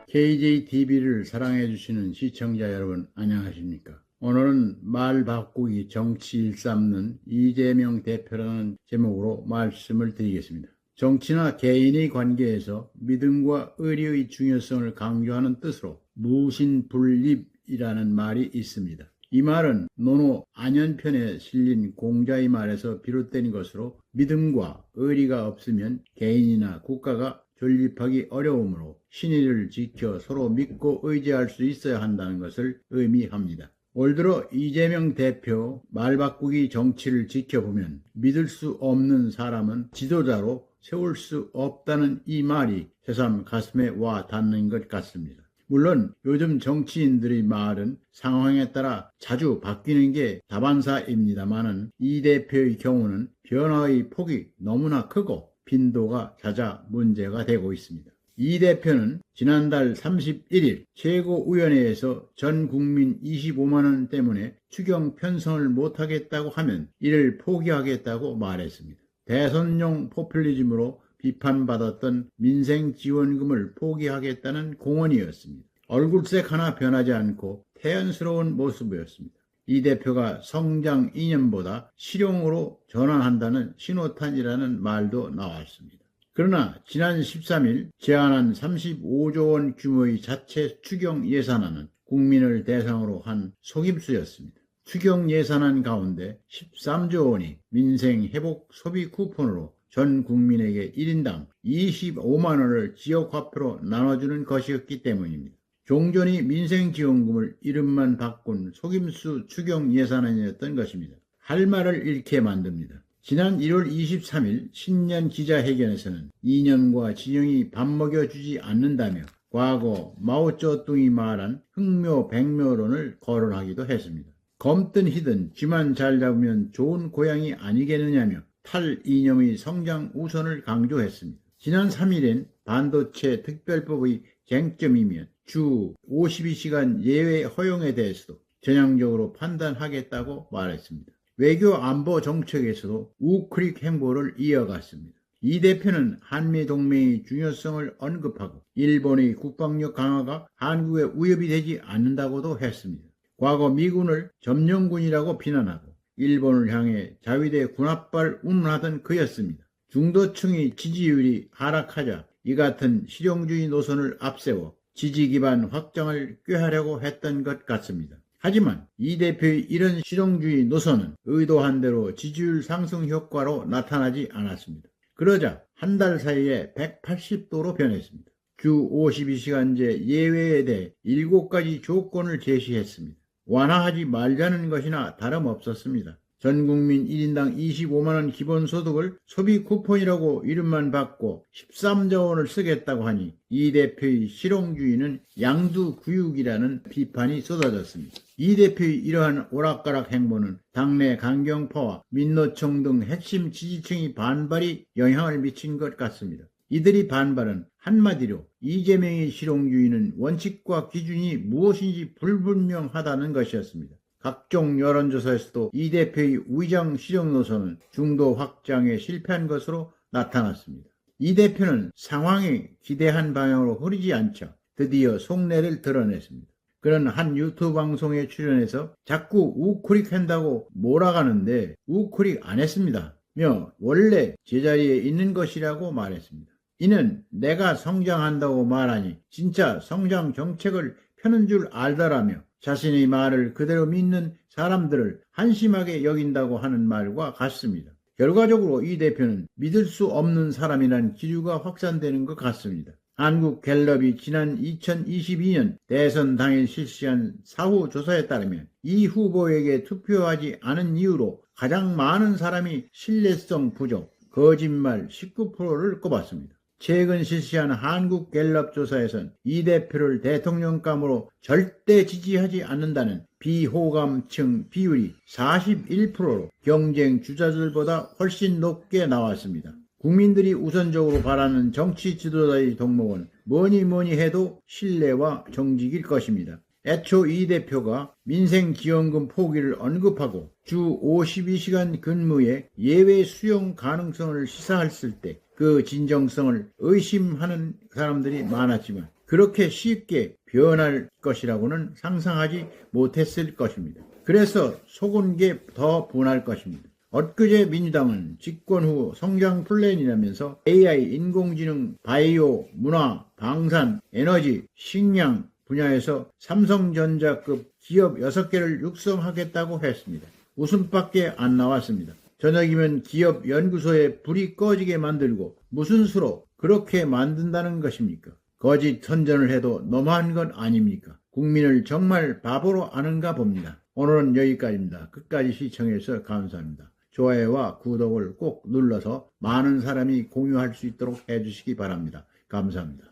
KJTV를 사랑해주시는 시청자 여러분, 안녕하십니까? 오늘은 말 바꾸기 정치 일삼는 이재명 대표라는 제목으로 말씀을 드리겠습니다. 정치나 개인의 관계에서 믿음과 의리의 중요성을 강조하는 뜻으로 무신분립이라는 말이 있습니다. 이 말은 논어 안연편에 실린 공자의 말에서 비롯된 것으로 믿음과 의리가 없으면 개인이나 국가가 존립하기 어려우므로 신의를 지켜 서로 믿고 의지할 수 있어야 한다는 것을 의미합니다. 올 들어 이재명 대표 말 바꾸기 정치를 지켜보면 믿을 수 없는 사람은 지도자로 세울 수 없다는 이 말이 새삼 가슴에 와 닿는 것 같습니다. 물론 요즘 정치인들의 말은 상황에 따라 자주 바뀌는 게 다반사입니다만은 이 대표의 경우는 변화의 폭이 너무나 크고 빈도가 잦아 문제가 되고 있습니다. 이 대표는 지난달 31일 최고위원회에서 전 국민 25만 원 때문에 추경 편성을 못하겠다고 하면 이를 포기하겠다고 말했습니다. 대선용 포퓰리즘으로 비판받았던 민생지원금을 포기하겠다는 공언이었습니다. 얼굴색 하나 변하지 않고 태연스러운 모습이었습니다. 이 대표가 성장 이념보다 실용으로 전환한다는 신호탄이라는 말도 나왔습니다. 그러나 지난 13일 제안한 35조 원 규모의 자체 추경 예산안은 국민을 대상으로 한 속임수였습니다. 추경 예산안 가운데 13조 원이 민생회복 소비 쿠폰으로 전 국민에게 1인당 25만 원을 지역화표로 나눠주는 것이었기 때문입니다. 종전이 민생지원금을 이름만 바꾼 속임수 추경 예산안이었던 것입니다. 할 말을 잃게 만듭니다. 지난 1월 23일 신년 기자회견에서는 이념과 진영이 밥 먹여주지 않는다며 과거 마오쩌둥이 말한 흥묘백묘론을 거론하기도 했습니다. 검든 희든 쥐만 잘 잡으면 좋은 고양이 아니겠느냐며 탈이념의 성장 우선을 강조했습니다. 지난 3일엔 반도체 특별법의 쟁점이면 주 52시간 예외 허용에 대해서도 전향적으로 판단하겠다고 말했습니다. 외교 안보 정책에서도 우크릭 행보를 이어갔습니다. 이 대표는 한미동맹의 중요성을 언급하고 일본의 국방력 강화가 한국에 위협이 되지 않는다고도 했습니다. 과거 미군을 점령군이라고 비난하고 일본을 향해 자위대 군합발 운운하던 그였습니다. 중도층의 지지율이 하락하자 이 같은 실용주의 노선을 앞세워 지지 기반 확장을 꾀하려고 했던 것 같습니다. 하지만 이 대표의 이런 실용주의 노선은 의도한 대로 지지율 상승 효과로 나타나지 않았습니다. 그러자 한 달 사이에 180도로 변했습니다. 주 52시간제 예외에 대해 7가지 조건을 제시했습니다. 완화하지 말자는 것이나 다름없었습니다. 전 국민 1인당 25만 원 기본소득을 소비 쿠폰이라고 이름만 받고 13조 원을 쓰겠다고 하니 이 대표의 실용주의는 양두구육이라는 비판이 쏟아졌습니다. 이 대표의 이러한 오락가락 행보는 당내 강경파와 민노총 등 핵심 지지층의 반발이 영향을 미친 것 같습니다. 이들의 반발은 한마디로 이재명의 실용주의는 원칙과 기준이 무엇인지 불분명하다는 것이었습니다. 각종 여론조사에서도 이 대표의 위장 실용 노선은 중도 확장에 실패한 것으로 나타났습니다. 이 대표는 상황이 기대한 방향으로 흐르지 않자 드디어 속내를 드러냈습니다. 그는 한 유튜브 방송에 출연해서 자꾸 우크릭 한다고 몰아가는데 우크릭 안 했습니다. 며 원래 제자리에 있는 것이라고 말했습니다. 이는 내가 성장한다고 말하니 진짜 성장 정책을 펴는 줄 알더라며 자신의 말을 그대로 믿는 사람들을 한심하게 여긴다고 하는 말과 같습니다. 결과적으로 이 대표는 믿을 수 없는 사람이란 기류가 확산되는 것 같습니다. 한국갤럽이 지난 2022년 대선 당일 실시한 사후 조사에 따르면 이 후보에게 투표하지 않은 이유로 가장 많은 사람이 신뢰성 부족, 거짓말 19%를 꼽았습니다. 최근 실시한 한국갤럽 조사에선 이 대표를 대통령감으로 절대 지지하지 않는다는 비호감층 비율이 41%로 경쟁 주자들보다 훨씬 높게 나왔습니다. 국민들이 우선적으로 바라는 정치 지도자의 덕목은 뭐니 해도 신뢰와 정직일 것입니다. 애초 이 대표가 민생지원금 포기를 언급하고 주 52시간 근무의 예외 수용 가능성을 시사했을 때 그 진정성을 의심하는 사람들이 많았지만 그렇게 쉽게 변할 것이라고는 상상하지 못했을 것입니다. 그래서 속은 게 더 분할 것입니다. 엊그제 민주당은 집권 후 성장 플랜이라면서 AI, 인공지능, 바이오, 문화, 방산, 에너지, 식량 분야에서 삼성전자급 기업 6개를 육성하겠다고 했습니다. 웃음밖에 안 나왔습니다. 저녁이면 기업 연구소에 불이 꺼지게 만들고 무슨 수로 그렇게 만든다는 것입니까? 거짓 선전을 해도 너무한 것 아닙니까? 국민을 정말 바보로 아는가 봅니다. 오늘은 여기까지입니다. 끝까지 시청해주셔서 감사합니다. 좋아요와 구독을 꼭 눌러서 많은 사람이 공유할 수 있도록 해주시기 바랍니다. 감사합니다.